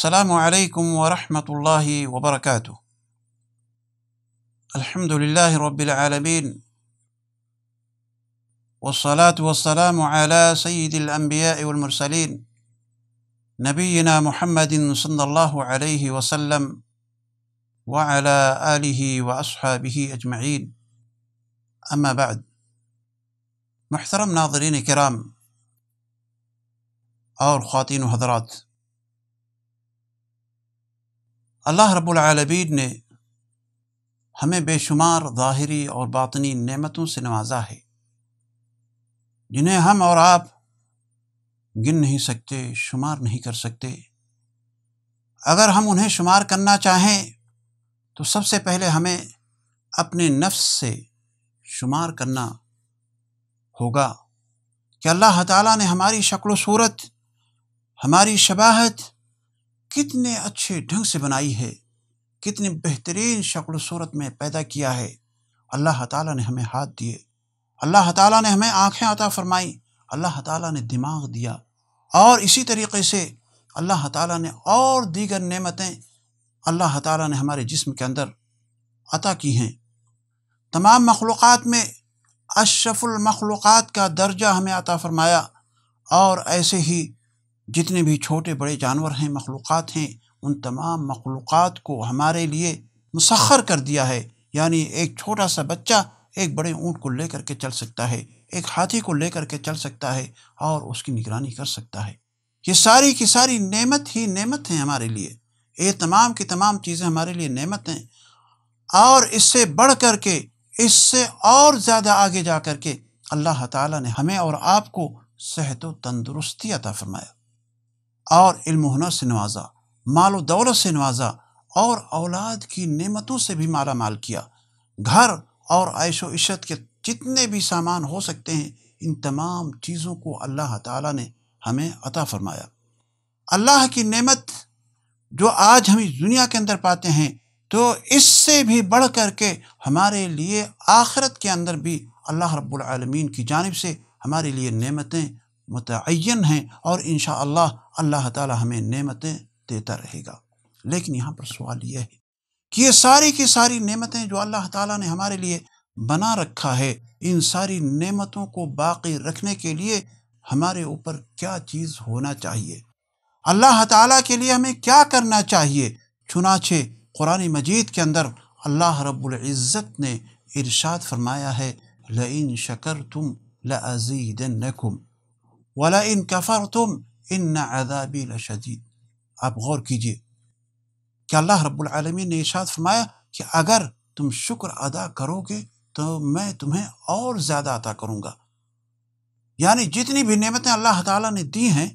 السلام علیکم ورحمۃ اللہ وبرکاتہ۔ الحمد للہ رب العالمین والصلاة والسلام علی سید الانبیاء والمرسلین نبینا محمد صلی اللہ علیہ وسلم وعلی آلہ واصحابہ اجمعین، اما بعد۔ محترم ناظرین کرام اور خواتین و حضرات، اللہ رب العالمین نے ہمیں بے شمار ظاہری اور باطنی نعمتوں سے نوازا ہے، جنہیں ہم اور آپ گن نہیں سکتے، شمار نہیں کر سکتے۔ اگر ہم انہیں شمار کرنا چاہیں تو سب سے پہلے ہمیں اپنے نفس سے شمار کرنا ہوگا کہ اللہ تعالیٰ نے ہماری شکل و صورت، ہماری شباہت کتنے اچھے ڈھنگ سے بنائی ہے، کتنی بہترین شکل و صورت میں پیدا کیا ہے۔ اللہ تعالیٰ نے ہمیں ہاتھ دیے، اللہ تعالیٰ نے ہمیں آنکھیں عطا فرمائی، اللہ تعالیٰ نے دماغ دیا، اور اسی طریقے سے اللہ تعالیٰ نے اور دیگر نعمتیں اللہ تعالیٰ نے ہمارے جسم کے اندر عطا کی ہیں۔ تمام مخلوقات میں اشرف المخلوقات کا درجہ ہمیں عطا فرمایا، اور ایسے ہی جتنے بھی چھوٹے بڑے جانور ہیں، مخلوقات ہیں، ان تمام مخلوقات کو ہمارے لیے مسخر کر دیا ہے۔ یعنی ایک چھوٹا سا بچہ ایک بڑے اونٹ کو لے کر کے چل سکتا ہے، ایک ہاتھی کو لے کر کے چل سکتا ہے، اور اس کی نگرانی کر سکتا ہے۔ یہ ساری کی ساری نعمت ہی نعمت ہیں ہمارے لیے، یہ تمام کی تمام چیزیں ہمارے لیے نعمت ہیں۔ اور اس سے بڑھ کر کے، اس سے اور زیادہ آگے جا کر کے اللہ تعالیٰ نے ہمیں اور آپ کو صحت و تندرستی عطا فرمایا، اور علم و ہنر سے نوازا، مال و دولت سے نوازا، اور اولاد کی نعمتوں سے بھی مالا مال کیا۔ گھر اور عیش و عشرت کے جتنے بھی سامان ہو سکتے ہیں، ان تمام چیزوں کو اللہ تعالیٰ نے ہمیں عطا فرمایا۔ اللہ کی نعمت جو آج ہم اس دنیا کے اندر پاتے ہیں، تو اس سے بھی بڑھ کر کے ہمارے لیے آخرت کے اندر بھی اللہ رب العالمین کی جانب سے ہمارے لیے نعمتیں متعین ہیں، اور انشاءاللہ اللہ تعالی ہمیں نعمتیں دیتا رہے گا۔ لیکن یہاں پر سوال یہ ہے کہ یہ ساری کی ساری نعمتیں جو اللہ تعالیٰ نے ہمارے لیے بنا رکھا ہے، ان ساری نعمتوں کو باقی رکھنے کے لیے ہمارے اوپر کیا چیز ہونا چاہیے؟ اللہ تعالیٰ کے لیے ہمیں کیا کرنا چاہیے؟ چنانچہ قرآن مجید کے اندر اللہ رب العزت نے ارشاد فرمایا ہے، لَإِن شَكَرْتُمْ لَأَزِيدَنَّكُمْ وَلَئِن كَفَرْتُمْ إِنَّ عَذَابِي لَشَدِيدٌ۔ آپ غور کیجئے کہ اللہ رب العالمین نے ارشاد فرمایا کہ اگر تم شکر ادا کرو گے تو میں تمہیں اور زیادہ عطا کروں گا۔ یعنی جتنی بھی نعمتیں اللہ تعالیٰ نے دی ہیں،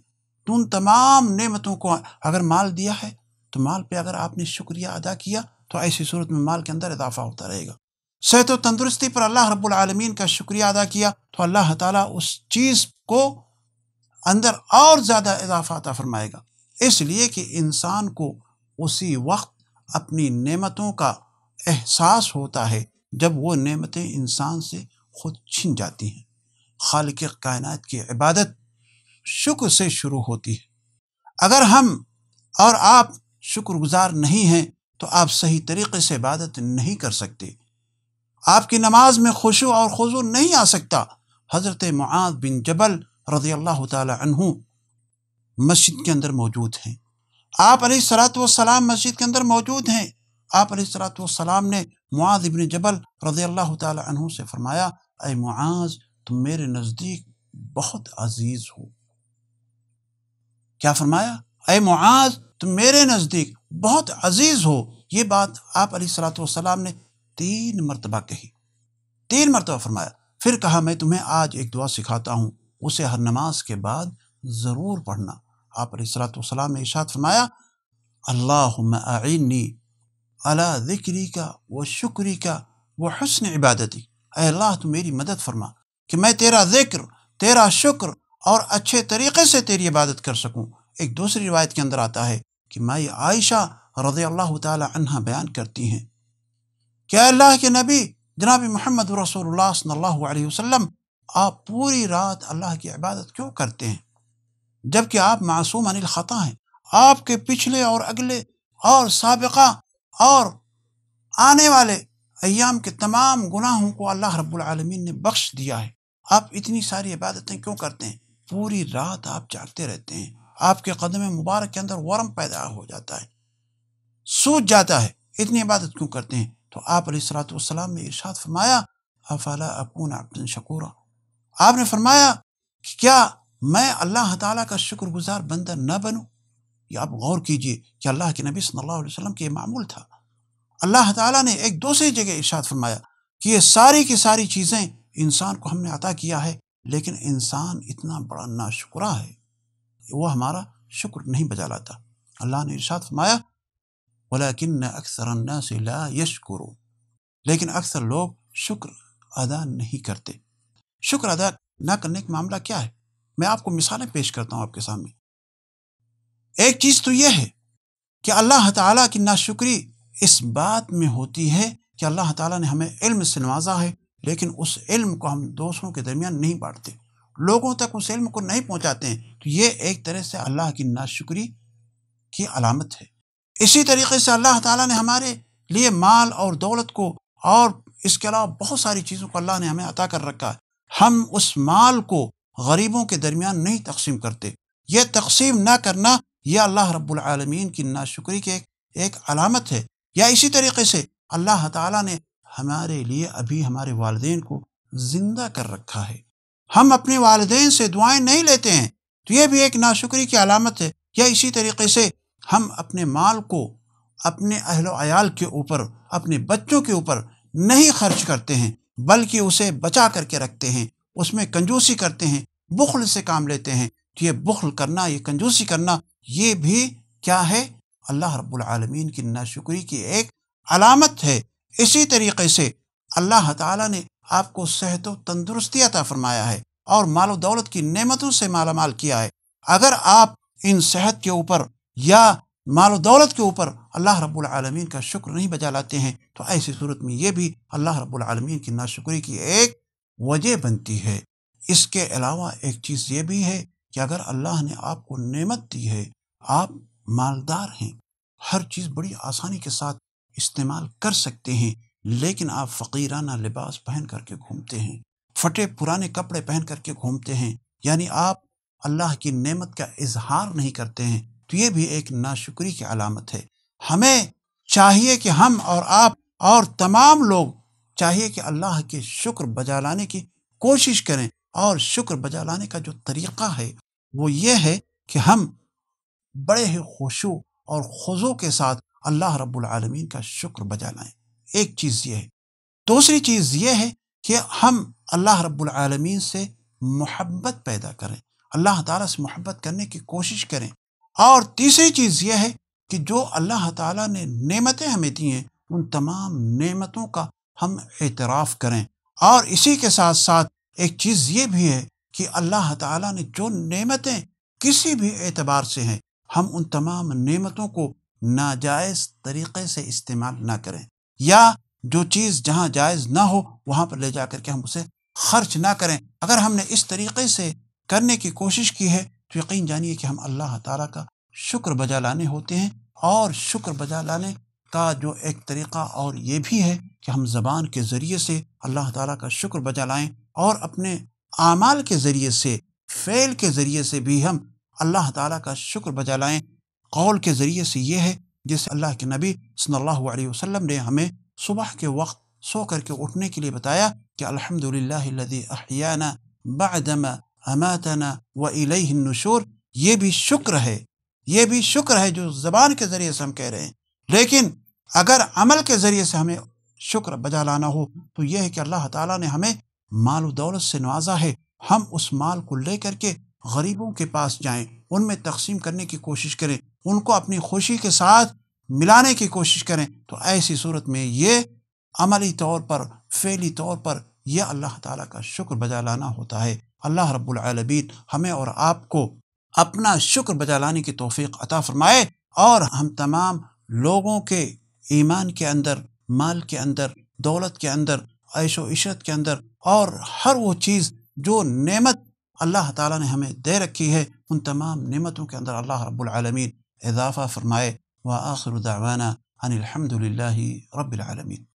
تو ان تمام نعمتوں کو، اگر مال دیا ہے تو مال پہ اگر آپ نے شکریہ ادا کیا تو ایسی صورت میں مال کے اندر اضافہ ہوتا رہے گا۔ صحت و تندرستی پر اللہ رب العالمین کا شکریہ ادا کیا تو اللہ تعالیٰ اس چیز کو اندر اور زیادہ اضافہ عطا فرمائے گا، اس لیے کہ انسان کو اسی وقت اپنی نعمتوں کا احساس ہوتا ہے جب وہ نعمتیں انسان سے خود چھن جاتی ہیں۔ خالق کائنات کی عبادت شکر سے شروع ہوتی ہے۔ اگر ہم اور آپ شکر گزار نہیں ہیں تو آپ صحیح طریقے سے عبادت نہیں کر سکتے، آپ کی نماز میں خشوع اور خضوع نہیں آ سکتا۔ حضرت معاذ بن جبل رضی اللہ تعالی عنہ مسجد کے اندر موجود ہیں، آپ علیہ الصلاۃ والسلام مسجد کے اندر موجود ہیں۔ آپ علیہ الصلاۃ والسلام نے معاذ بن جبل رضی اللہ تعالی عنہ سے فرمایا، اے معاذ، تم میرے نزدیک بہت عزیز ہو۔ کیا فرمایا؟ اے معاذ، تم میرے نزدیک بہت عزیز ہو۔ یہ بات آپ علیہ الصلاۃ والسلام نے 3 مرتبہ کہی، 3 مرتبہ فرمایا۔ پھر کہا، میں تمہیں آج ایک دعا سکھاتا ہوں، اسے ہر نماز کے بعد ضرور پڑھنا۔ آپ علیہ الصلاۃ والسلام نے ارشاد فرمایا، اللہم اعنی علی ذکرک و شکرک و حسن عبادتی۔ اے اللہ، تو میری مدد فرما کہ میں تیرا ذکر، تیرا شکر اور اچھے طریقے سے تیری عبادت کر سکوں۔ ایک دوسری روایت کے اندر آتا ہے کہ مائی عائشہ رضی اللہ تعالی عنہ بیان کرتی ہیں کہ اے اللہ کے نبی جناب محمد رسول اللہ صلی اللہ علیہ وسلم، آپ پوری رات اللہ کی عبادت کیوں کرتے ہیں جبکہ آپ معصوم عن الخطا ہیں؟ آپ کے پچھلے اور اگلے اور سابقہ اور آنے والے ایام کے تمام گناہوں کو اللہ رب العالمین نے بخش دیا ہے۔ آپ اتنی ساری عبادتیں کیوں کرتے ہیں؟ پوری رات آپ جاگتے رہتے ہیں، آپ کے قدم مبارک کے اندر ورم پیدا ہو جاتا ہے، سوج جاتا ہے، اتنی عبادت کیوں کرتے ہیں؟ تو آپ علیہ الصلوۃ والسلام نے ارشاد فرمایا افلا اکون عبدا شکورا، آپ نے فرمایا کہ کیا میں اللہ تعالیٰ کا شکر گزار بندہ نہ بنوں؟ یہ آپ غور کیجئے کہ اللہ کے نبی صلی اللہ علیہ وسلم کے یہ معمول تھا۔ اللہ تعالیٰ نے ایک دوسری جگہ ارشاد فرمایا کہ یہ ساری کی ساری چیزیں انسان کو ہم نے عطا کیا ہے، لیکن انسان اتنا بڑا ناشکرا ہے، وہ ہمارا شکر نہیں بجا لاتا۔ اللہ نے ارشاد فرمایا وَلَكِنَّ أَكْثَرَ النَّاسِ لَا يَشْكُرُونَ، لیکن اکثر لوگ شکر ادا نہیں کرتے۔ شکر ادا نہ کرنے کا معاملہ کیا ہے؟ میں آپ کو مثالیں پیش کرتا ہوں آپ کے سامنے۔ ایک چیز تو یہ ہے کہ اللہ تعالیٰ کی ناشکری اس بات میں ہوتی ہے کہ اللہ تعالیٰ نے ہمیں علم سے نوازا ہے، لیکن اس علم کو ہم دوسروں کے درمیان نہیں بانٹتے، لوگوں تک اس علم کو نہیں پہنچاتے ہیں، تو یہ ایک طرح سے اللہ کی ناشکری کی علامت ہے۔ اسی طریقے سے اللہ تعالیٰ نے ہمارے لیے مال اور دولت کو اور اس کے علاوہ بہت ساری چیزوں کو اللہ نے ہمیں عطا کر رکھا ہے، ہم اس مال کو غریبوں کے درمیان نہیں تقسیم کرتے۔ یہ تقسیم نہ کرنا یہ اللہ رب العالمین کی ناشکری کی ایک علامت ہے۔ یا اسی طریقے سے اللہ تعالیٰ نے ہمارے لیے ابھی ہمارے والدین کو زندہ کر رکھا ہے، ہم اپنے والدین سے دعائیں نہیں لیتے ہیں، تو یہ بھی ایک ناشکری کی علامت ہے۔ یا اسی طریقے سے ہم اپنے مال کو اپنے اہل و عیال کے اوپر، اپنے بچوں کے اوپر نہیں خرچ کرتے ہیں، بلکہ اسے بچا کر کے رکھتے ہیں، اس میں کنجوسی کرتے ہیں، بخل سے کام لیتے ہیں۔ تو یہ بخل کرنا، یہ کنجوسی کرنا، یہ بھی کیا ہے؟ اللہ رب العالمین کی ناشکری کی ایک علامت ہے۔ اسی طریقے سے اللہ تعالیٰ نے آپ کو صحت و تندرستی عطا فرمایا ہے اور مال و دولت کی نعمتوں سے مالا مال کیا ہے۔ اگر آپ ان صحت کے اوپر یا مال و دولت کے اوپر اللہ رب العالمین کا شکر نہیں بجا لاتے ہیں، تو ایسی صورت میں یہ بھی اللہ رب العالمین کی ناشکری کی ایک وجہ بنتی ہے۔ اس کے علاوہ ایک چیز یہ بھی ہے کہ اگر اللہ نے آپ کو نعمت دی ہے، آپ مالدار ہیں، ہر چیز بڑی آسانی کے ساتھ استعمال کر سکتے ہیں، لیکن آپ فقیرانہ لباس پہن کر کے گھومتے ہیں، پھٹے پرانے کپڑے پہن کر کے گھومتے ہیں، یعنی آپ اللہ کی نعمت کا اظہار نہیں کرتے ہیں، تو یہ بھی ایک ناشکری کی علامت ہے۔ ہمیں چاہیے کہ ہم اور آپ اور تمام لوگ چاہیے کہ اللہ کے شکر بجا لانے کی کوشش کریں، اور شکر بجا لانے کا جو طریقہ ہے وہ یہ ہے کہ ہم بڑے ہی خشوع اور خضوع کے ساتھ اللہ رب العالمین کا شکر بجا لائیں۔ ایک چیز یہ ہے۔ دوسری چیز یہ ہے کہ ہم اللہ رب العالمین سے محبت پیدا کریں، اللہ تعالیٰ سے محبت کرنے کی کوشش کریں۔ اور تیسری چیز یہ ہے کہ جو اللہ تعالیٰ نے نعمتیں ہمیں دی ہیں، ان تمام نعمتوں کا ہم اعتراف کریں۔ اور اسی کے ساتھ ساتھ ایک چیز یہ بھی ہے کہ اللہ تعالیٰ نے جو نعمتیں کسی بھی اعتبار سے ہیں، ہم ان تمام نعمتوں کو ناجائز طریقے سے استعمال نہ کریں، یا جو چیز جہاں جائز نہ ہو وہاں پر لے جا کر کے ہم اسے خرچ نہ کریں۔ اگر ہم نے اس طریقے سے کرنے کی کوشش کی ہے تو یقین جانیے کہ ہم اللہ تعالیٰ کا شکر بجا لانے ہوتے ہیں۔ اور شکر بجا لانے کا جو ایک طریقہ اور یہ بھی ہے کہ ہم زبان کے ذریعے سے اللہ تعالیٰ کا شکر بجا لائیں، اور اپنے اعمال کے ذریعے سے، فعل کے ذریعے سے بھی ہم اللہ تعالیٰ کا شکر بجا لائیں۔ قول کے ذریعے سے یہ ہے جسے اللہ کے نبی صلی اللہ علیہ وسلم نے ہمیں صبح کے وقت سو کر کے اٹھنے کے لیے بتایا کہ الحمدللہ الذی احیانا بعدما اماتنا والیہ النشور۔ یہ بھی شکر ہے، یہ بھی شکر ہے جو زبان کے ذریعے سے ہم کہہ رہے ہیں، لیکن اگر عمل کے ذریعے سے ہمیں شکر بجا لانا ہو تو یہ ہے کہ اللہ تعالیٰ نے ہمیں مال و دولت سے نوازا ہے، ہم اس مال کو لے کر کے غریبوں کے پاس جائیں، ان میں تقسیم کرنے کی کوشش کریں، ان کو اپنی خوشی کے ساتھ ملانے کی کوشش کریں۔ تو ایسی صورت میں یہ عملی طور پر، فعلی طور پر یہ اللہ تعالیٰ کا شکر بجا لانا ہوتا ہے۔ اللہ رب العالمین ہمیں اور آپ کو اپنا شکر بجا لانے کی توفیق عطا فرمائے، اور ہم تمام لوگوں کے ایمان کے اندر، مال کے اندر، دولت کے اندر، عیش و عشرت کے اندر، اور ہر وہ چیز جو نعمت اللہ تعالیٰ نے ہمیں دے رکھی ہے، ان تمام نعمتوں کے اندر اللہ رب العالمین اضافہ فرمائے وآخر دعوانا ان الحمد للہ رب العالمین۔